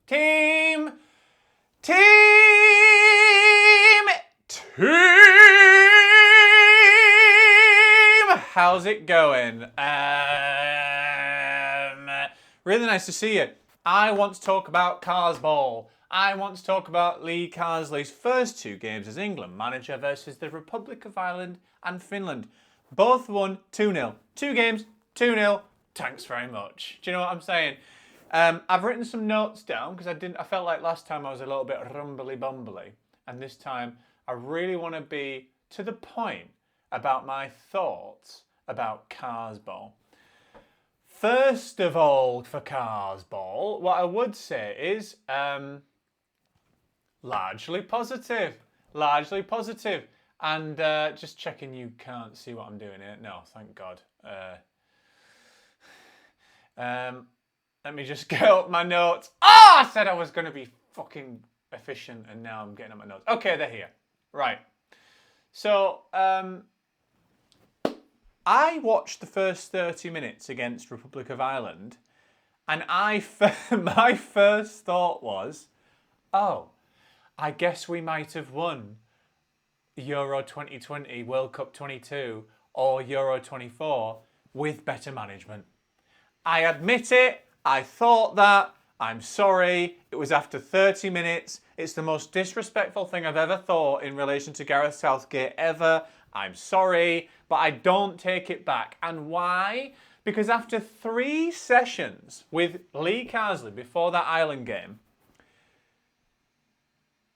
Team! How's it going? Really nice to see you. I want to talk about Carsball. I want to talk about Lee Carsley's first two games as England manager versus the Republic of Ireland and Finland. Both won 2-0. Two games, 2-0. Thanks very much. Do you know what I'm saying? I've written some notes down because I felt like last time I was a little bit rumbly bumbly, and this time I really want to be to the point about my thoughts about Carsball. First of all, for Carsball, what I would say is largely positive. Largely positive. And just checking you can't see what I'm doing here. No, thank God. Let me just get up my notes. I said I was going to be fucking efficient and now I'm getting up my notes. Okay, they're here. Right. So, I watched the first 30 minutes against Republic of Ireland and my first thought was, oh, I guess we might have won Euro 2020, World Cup 22 or Euro 24 with better management. I admit it, I thought that, I'm sorry, it was after 30 minutes. It's the most disrespectful thing I've ever thought in relation to Gareth Southgate ever. I'm sorry, but I don't take it back. And why? Because after 3 sessions with Lee Carsley before that Ireland game,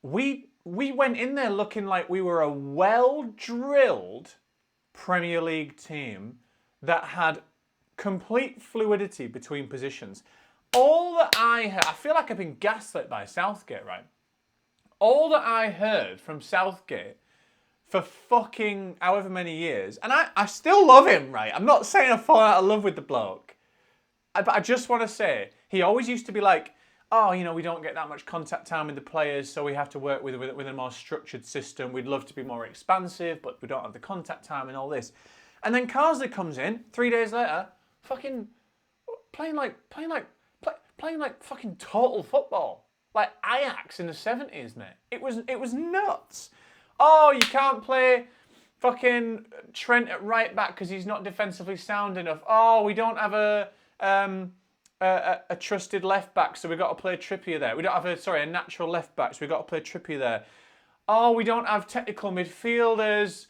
we went in there looking like we were a well-drilled Premier League team that had complete fluidity between positions. All that I feel like I've been gaslit by Southgate, right? All that I heard from Southgate for fucking however many years, and I still love him, right? I'm not saying I've fallen out of love with the bloke, but I just want to say, he always used to be like, oh, you know, we don't get that much contact time with the players, so we have to work with a more structured system. We'd love to be more expansive, but we don't have the contact time and all this. And then Carsley comes in 3 days later, fucking playing like fucking total football, like Ajax in the 70s, mate. It was nuts. Oh, you can't play fucking Trent at right back because he's not defensively sound enough. Oh, we don't have a trusted left back, so we've got to play Trippier there. We don't have a natural left back, so we've got to play Trippier there. Oh, we don't have technical midfielders.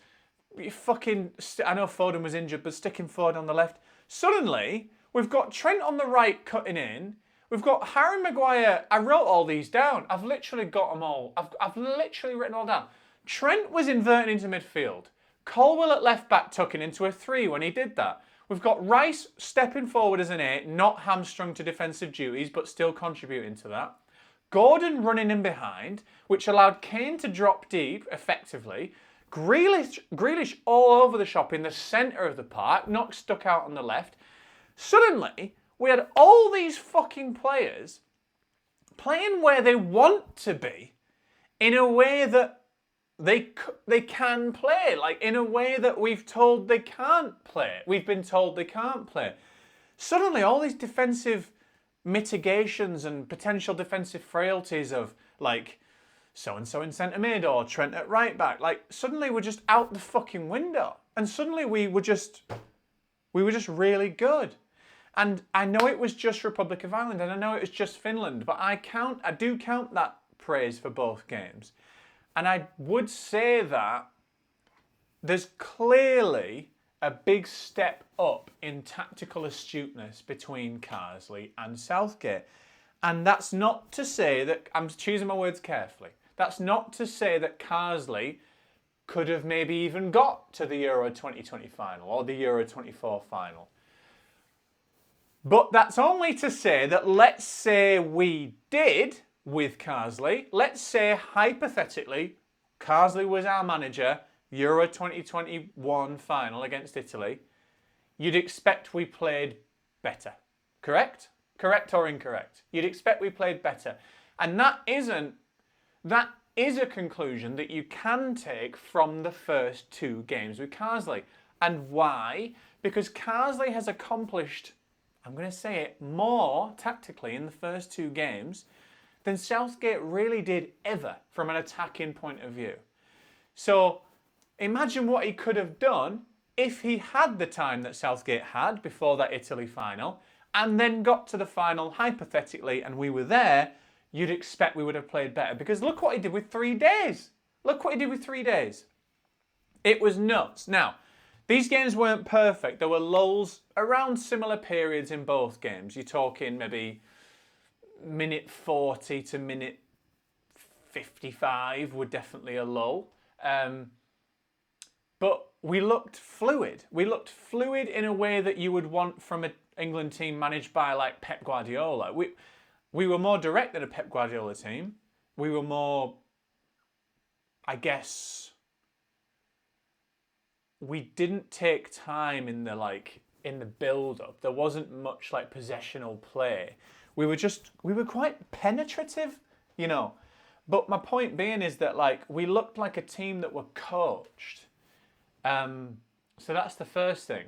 I know Foden was injured, but sticking Foden on the left. Suddenly, we've got Trent on the right cutting in. We've got Harry Maguire. I wrote all these down. I've literally got them all. I've literally written all down. Trent was inverting into midfield. Colwell at left back tucking into a 3 when he did that. We've got Rice stepping forward as an 8, not hamstrung to defensive duties, but still contributing to that. Gordon running in behind, which allowed Kane to drop deep effectively. Grealish all over the shop in the centre of the park, not stuck out on the left. Suddenly, we had all these fucking players playing where they want to be in a way that they can play, like in a way that we've told they can't play. We've been told they can't play. Suddenly, all these defensive mitigations and potential defensive frailties of like so-and-so in centre mid or Trent at right back, like suddenly we're just out the fucking window. And suddenly we were just really good. And I know it was just Republic of Ireland and I know it was just Finland, but I do count that praise for both games. And I would say that there's clearly a big step up in tactical astuteness between Carsley and Southgate. And that's not to say that, I'm choosing my words carefully, that's not to say that Carsley could have maybe even got to the Euro 2020 final or the Euro 24 final. But that's only to say that let's say we did with Carsley. Let's say, hypothetically, Carsley was our manager, Euro 2021 final against Italy. You'd expect we played better. Correct? Correct or incorrect? You'd expect we played better. And that is a conclusion that you can take from the first 2 games with Carsley. And why? Because Carsley has accomplished, I'm going to say it, more tactically in the first 2 games than Southgate really did ever from an attacking point of view. So imagine what he could have done if he had the time that Southgate had before that Italy final and then got to the final hypothetically and we were there, you'd expect we would have played better. Because look what he did with 3 days. Look what he did with 3 days. It was nuts. Now, these games weren't perfect. There were lulls around similar periods in both games. You're talking maybe minute 40 to minute 55 were definitely a lull. But we looked fluid. We looked fluid in a way that you would want from an England team managed by like Pep Guardiola. We were more direct than a Pep Guardiola team. We were more, I guess, we didn't take time in the build-up. There wasn't much like possessional play. We were quite penetrative, you know. But my point being is that like we looked like a team that were coached. So that's the first thing.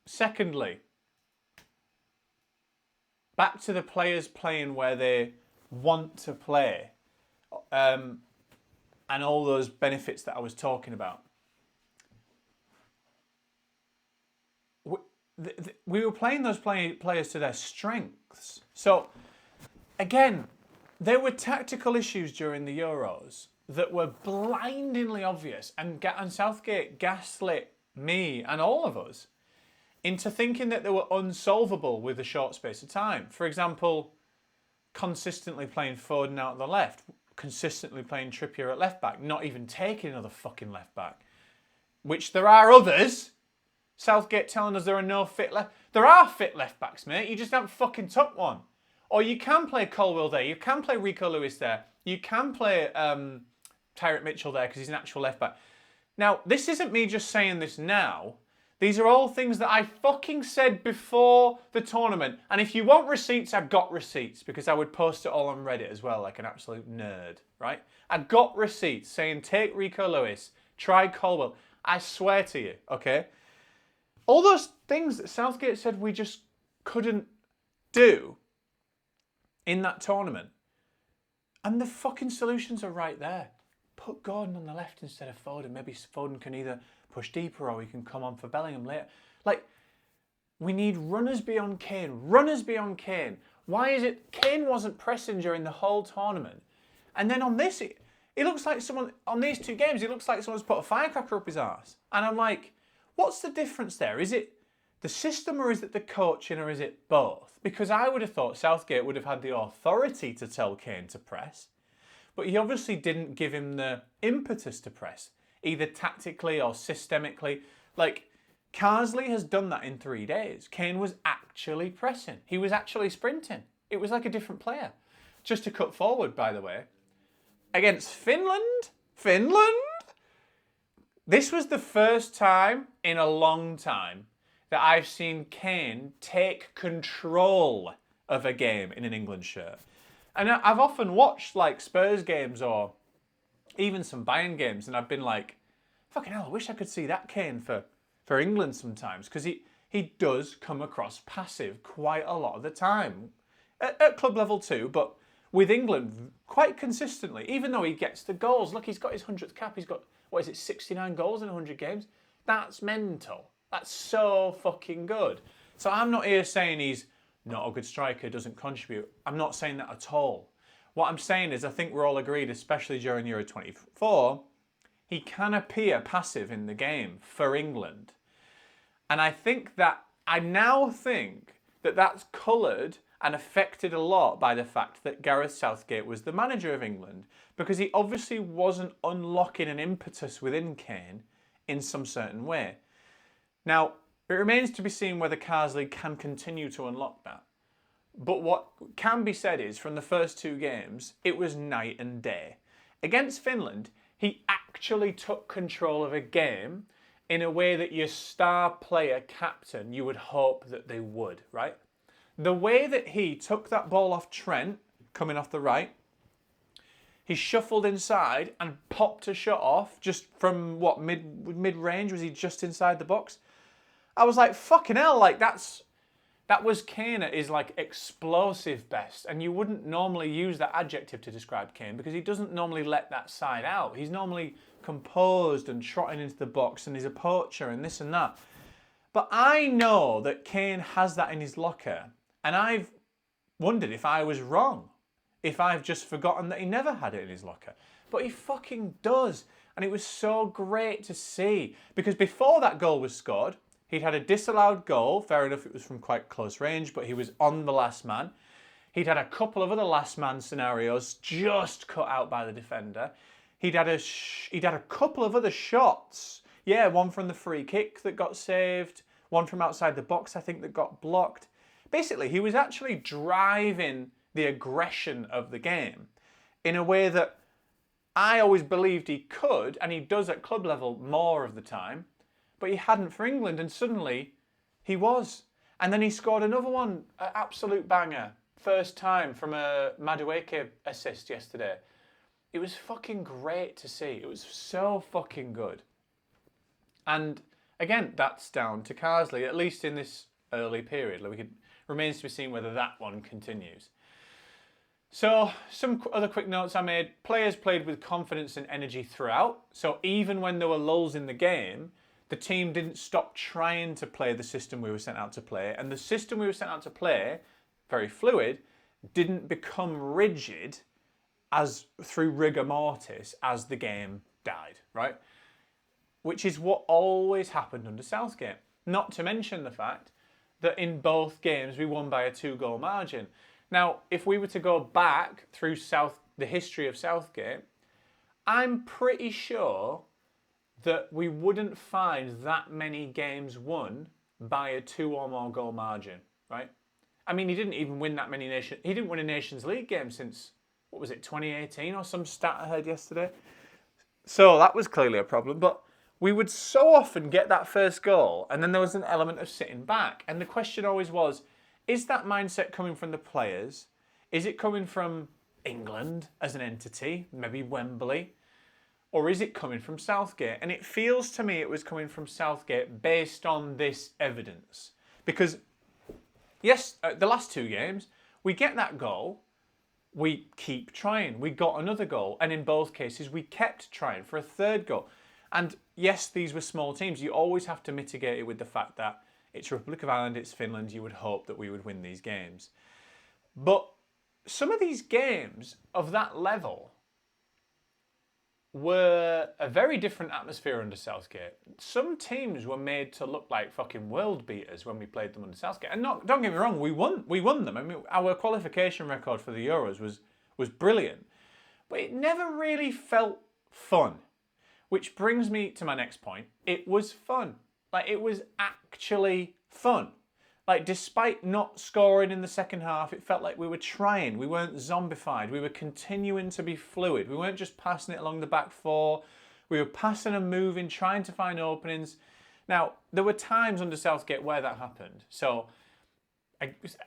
Secondly, back to the players playing where they want to play, and all those benefits that I was talking about. We were playing those players to their strengths. So, again, there were tactical issues during the Euros that were blindingly obvious, and Southgate gaslit me and all of us into thinking that they were unsolvable with a short space of time. For example, consistently playing Foden out on the left, consistently playing Trippier at left back, not even taking another fucking left back, which there are others. Southgate telling us there are no fit left. There are fit left backs, mate. You just haven't fucking took one. Or you can play Colwill there. You can play Rico Lewis there. You can play Tyrick Mitchell there because he's an actual left back. Now, this isn't me just saying this now. These are all things that I fucking said before the tournament. And if you want receipts, I've got receipts because I would post it all on Reddit as well, like an absolute nerd, right? I got receipts saying take Rico Lewis, try Colwill. I swear to you, okay? All those things that Southgate said we just couldn't do in that tournament. And the fucking solutions are right there. Put Gordon on the left instead of Foden. Maybe Foden can either push deeper or he can come on for Bellingham later. Like, we need runners beyond Kane. Runners beyond Kane. Why is it Kane wasn't pressing during the whole tournament? And then on this, it looks like someone, on these 2 games, it looks like someone's put a firecracker up his arse. And I'm like, what's the difference there? Is it the system or is it the coaching or is it both? Because I would have thought Southgate would have had the authority to tell Kane to press, but he obviously didn't give him the impetus to press, either tactically or systemically. Like, Carsley has done that in 3 days. Kane was actually pressing. He was actually sprinting. It was like a different player. Just to cut forward, by the way, against Finland, this was the first time in a long time that I've seen Kane take control of a game in an England shirt. And I've often watched like Spurs games or even some Bayern games and I've been like, fucking hell, I wish I could see that Kane for England sometimes, because he does come across passive quite a lot of the time. At club level too, but with England quite consistently, even though he gets the goals. Look, he's got his 100th cap. He's got, 69 goals in 100 games? That's mental. That's so fucking good. So I'm not here saying he's not a good striker, doesn't contribute. I'm not saying that at all. What I'm saying is I think we're all agreed, especially during Euro 24, he can appear passive in the game for England. And I now think that that's coloured and affected a lot by the fact that Gareth Southgate was the manager of England, because he obviously wasn't unlocking an impetus within Kane in some certain way. Now, it remains to be seen whether Carsley can continue to unlock that. But what can be said is, from the first 2 games, it was night and day. Against Finland, he actually took control of a game in a way that your star player captain, you would hope that they would, right? The way that he took that ball off Trent, coming off the right, he shuffled inside and popped a shot off just from what, mid-range? Was he just inside the box? I was like, fucking hell, like that's That was Kane at his like explosive best, and you wouldn't normally use that adjective to describe Kane because he doesn't normally let that side out. He's normally composed and trotting into the box, and he's a poacher and this and that. But I know that Kane has that in his locker, and I've wondered if I was wrong, if I've just forgotten that he never had it in his locker. But he fucking does, and it was so great to see because before that goal was scored, he'd had a disallowed goal. Fair enough, it was from quite close range, but he was on the last man. He'd had a couple of other last man scenarios just cut out by the defender. He'd had a couple of other shots. Yeah, one from the free kick that got saved, one from outside the box, I think, that got blocked. Basically, he was actually driving the aggression of the game in a way that I always believed he could, and he does at club level more of the time. But he hadn't for England, and suddenly he was. And then he scored another one, an absolute banger, first time from a Madueke assist yesterday. It was fucking great to see. It was so fucking good. And again, that's down to Carsley, at least in this early period. Remains to be seen whether that one continues. So, some other quick notes I made. Players played with confidence and energy throughout. So even when there were lulls in the game, the team didn't stop trying to play the system we were sent out to play. And the system we were sent out to play, very fluid, didn't become rigid as through rigor mortis as the game died, right? Which is what always happened under Southgate. Not to mention the fact that in both games we won by a 2-goal margin. Now, if we were to go back through the history of Southgate, I'm pretty sure that we wouldn't find that many games won by a 2 or more goal margin, right? I mean, he didn't even win that many he didn't win a Nations League game since, what was it, 2018 or some stat I heard yesterday? So that was clearly a problem, but we would so often get that first goal and then there was an element of sitting back. And the question always was, is that mindset coming from the players? Is it coming from England as an entity, maybe Wembley? Or is it coming from Southgate? And it feels to me it was coming from Southgate based on this evidence. Because, yes, the last 2 games, we get that goal, we keep trying. We got another goal, and in both cases, we kept trying for a third goal. And yes, these were small teams. You always have to mitigate it with the fact that it's Republic of Ireland, it's Finland. You would hope that we would win these games. But some of these games of that level were a very different atmosphere under Southgate. Some teams were made to look like fucking world beaters when we played them under Southgate. And don't get me wrong, we won them. I mean, our qualification record for the Euros was brilliant. But it never really felt fun. Which brings me to my next point. It was fun. Like, it was actually fun. Like, despite not scoring in the second half, it felt like we were trying. We weren't zombified. We were continuing to be fluid. We weren't just passing it along the back 4. We were passing and moving, trying to find openings. Now, there were times under Southgate where that happened. So,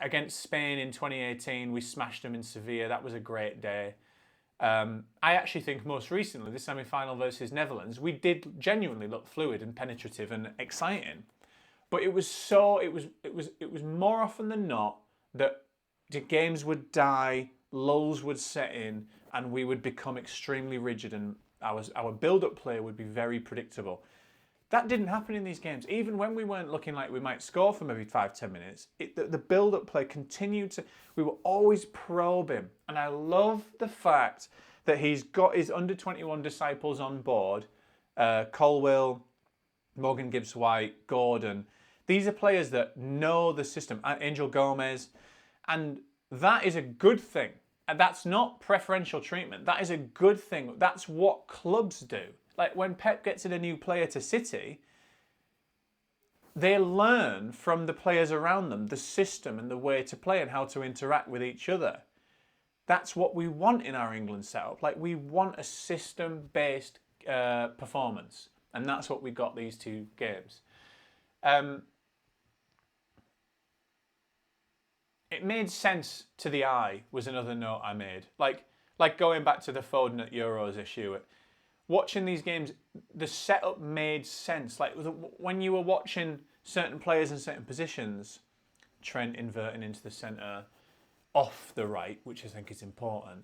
against Spain in 2018, we smashed them in Sevilla. That was a great day. I actually think most recently, the semi-final versus Netherlands, we did genuinely look fluid and penetrative and exciting. But it was more often than not that the games would die, lulls would set in, and we would become extremely rigid, and our build-up play would be very predictable. That didn't happen in these games. Even when we weren't looking like we might score for maybe 5-10 minutes, the build-up play continued to. We were always probing, and I love the fact that he's got his under-21 disciples on board. Colwill, Morgan Gibbs-White, Gordon. These are players that know the system. Angel Gomes, and that is a good thing. And that's not preferential treatment. That is a good thing. That's what clubs do. Like when Pep gets in a new player to City, they learn from the players around them, the system and the way to play and how to interact with each other. That's what we want in our England setup. Like, we want a system-based performance. And that's what we got these 2 games. It made sense to the eye was another note I made. Like going back to the Foden at Euros issue. Watching these games, the setup made sense. Like when you were watching certain players in certain positions, Trent inverting into the centre off the right, which I think is important,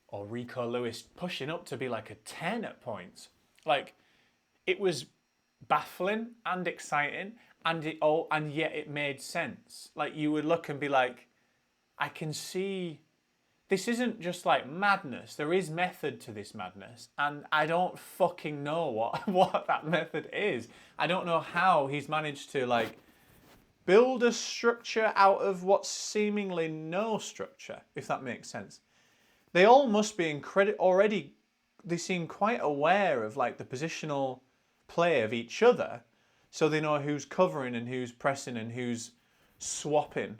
or Rico Lewis pushing up to be like a 10 at points. Like, it was baffling and exciting, and yet it made sense. Like, you would look and be like, I can see this isn't just like madness. There is method to this madness, and I don't fucking know what that method is. I don't know how he's managed to like build a structure out of what's seemingly no structure, if that makes sense. They all must be already. They seem quite aware of like the positional play of each other, so they know who's covering and who's pressing and who's swapping.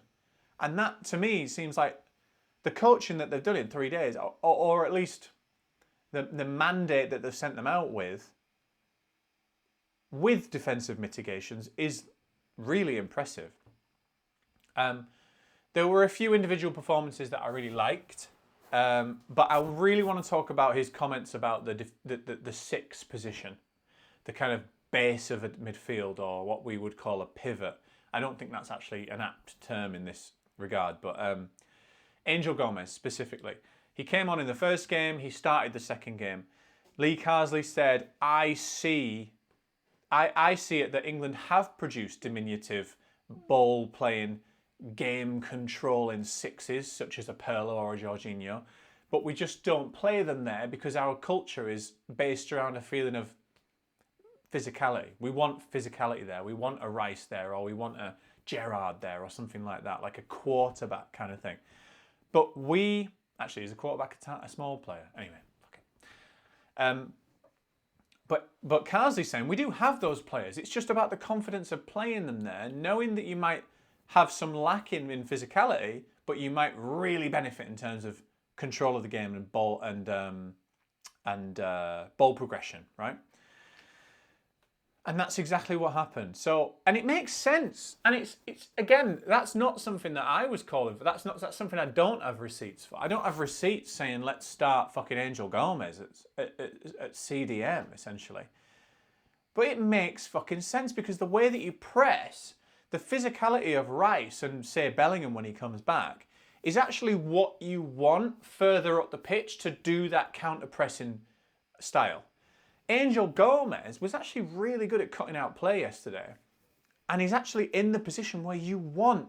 And that, to me, seems like the coaching that they've done in 3 days, or at least the mandate that they've sent them out with defensive mitigations, is really impressive. There were a few individual performances that I really liked, but I really want to talk about his comments about the six position, the kind of base of a midfield, or what we would call a pivot. I don't think that's actually an apt term in this regard, but Angel Gomes specifically. He came on in the first game, he started the second game. Lee Carsley said, I see it that England have produced diminutive, ball-playing, game-controlling sixes, such as a Pirlo or a Jorginho, but we just don't play them there because our culture is based around a feeling of physicality. We want physicality there. We want a Rice there, or we want a Gerrard there, or something like that, like a quarterback kind of thing. But actually, is a quarterback a small player? Anyway, okay. But Carsley's saying we do have those players. It's just about the confidence of playing them there, knowing that you might have some lacking in physicality, but you might really benefit in terms of control of the game and ball ball progression, right? And that's exactly what happened. So, and it makes sense. And it's again, that's not something that I was calling for. That's something I don't have receipts for. I don't have receipts saying let's start fucking Angel Gomes at CDM essentially. But it makes fucking sense because the way that you press, the physicality of Rice and say Bellingham when he comes back is actually what you want further up the pitch to do that counter pressing style. Angel Gomes was actually really good at cutting out play yesterday. And he's actually in the position where you want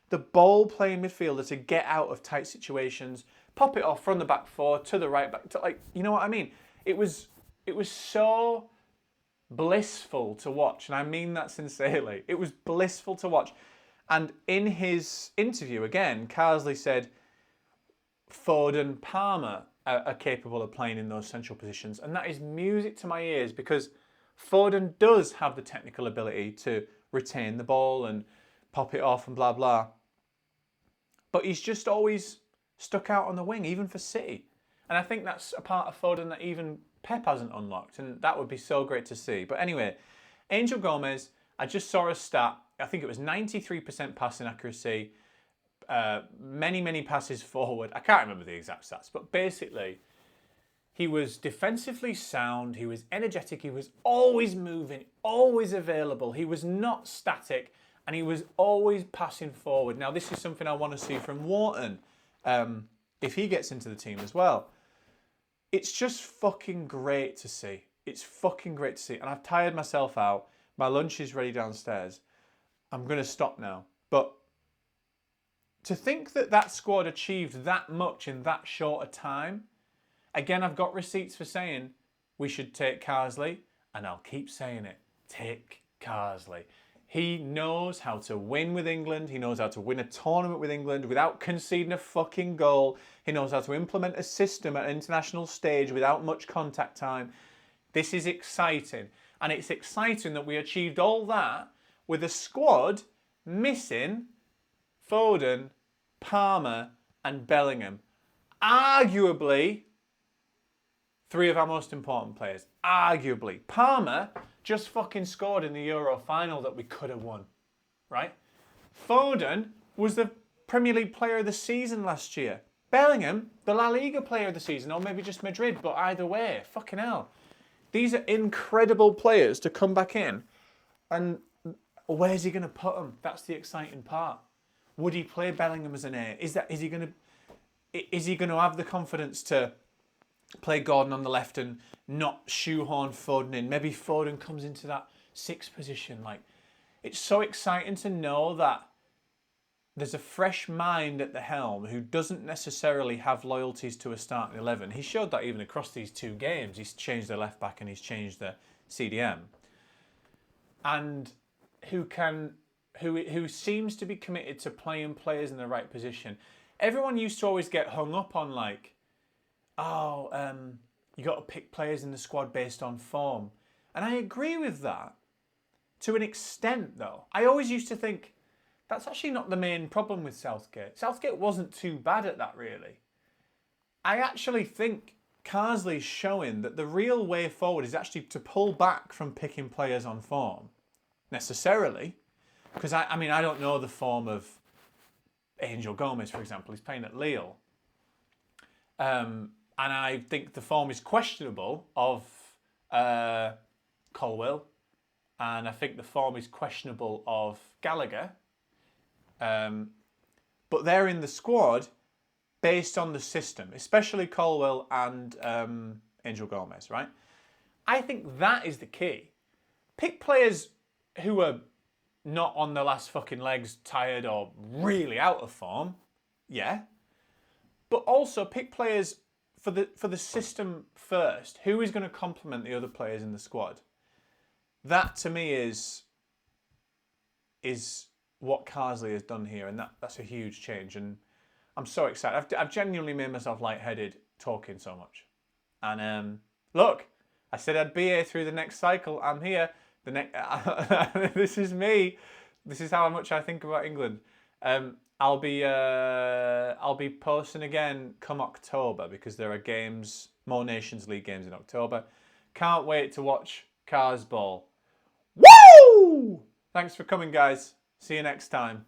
the ball-playing midfielder to get out of tight situations, pop it off from the back four to the right back. You know what I mean? It was so blissful to watch. And I mean that sincerely. It was blissful to watch. And in his interview, again, Carsley said Foden, Palmer are capable of playing in those central positions. And that is music to my ears because Foden does have the technical ability to retain the ball and pop it off and blah, blah. But he's just always stuck out on the wing, even for City. And I think that's a part of Foden that even Pep hasn't unlocked. And that would be so great to see. But anyway, Angel Gomes, I just saw a stat. I think it was 93% passing accuracy. Many passes forward. I can't remember the exact stats, but basically he was defensively sound, he was energetic, he was always moving, always available, he was not static, and he was always passing forward. Now this is something I want to see from Wharton if he gets into the team as well. It's just fucking great to see. It's fucking great to see. And I've tired myself out. My lunch is ready downstairs. I'm going to stop now. But to think that that squad achieved that much in that short a time, again, I've got receipts for saying we should take Carsley, and I'll keep saying it. Take Carsley. He knows how to win with England. He knows how to win a tournament with England without conceding a fucking goal. He knows how to implement a system at an international stage without much contact time. This is exciting. And it's exciting that we achieved all that with a squad missing Foden, Palmer and Bellingham. Arguably, three of our most important players. Arguably. Palmer just fucking scored in the Euro final that we could have won. Right? Foden was the Premier League player of the season last year. Bellingham, the La Liga player of the season, or maybe just Madrid, but either way, fucking hell. These are incredible players to come back in. And where's he going to put them? That's the exciting part. Would he play Bellingham as an 8? Is he going to have the confidence to play Gordon on the left and not shoehorn Foden in? Maybe Foden comes into that 6th position. Like, it's so exciting to know that there's a fresh mind at the helm who doesn't necessarily have loyalties to a starting 11. He showed that even across these 2 games. He's changed the left back and he's changed the CDM. And who seems to be committed to playing players in the right position. Everyone used to always get hung up on like, you got to pick players in the squad based on form. And I agree with that to an extent though. I always used to think that's actually not the main problem with Southgate. Southgate wasn't too bad at that really. I actually think Carsley's showing that the real way forward is actually to pull back from picking players on form, necessarily. Because I mean, I don't know the form of Angel Gomes, for example. He's playing at Lille. And I think the form is questionable of Colwill. And I think the form is questionable of Gallagher. But they're in the squad based on the system, especially Colwill and Angel Gomes, right? I think that is the key. Pick players who are not on their last fucking legs, tired or really out of form, yeah. But also pick players for the system first. Who is going to complement the other players in the squad? That to me is what Carsley has done here, and that's a huge change. And I'm so excited. I've genuinely made myself lightheaded talking so much. And look, I said I'd be here through the next cycle. I'm here. This is me. This is how much I think about England. I'll be posting again come October because there are games, more Nations League games in October. Can't wait to watch Carsball. Woo! Thanks for coming, guys. See you next time.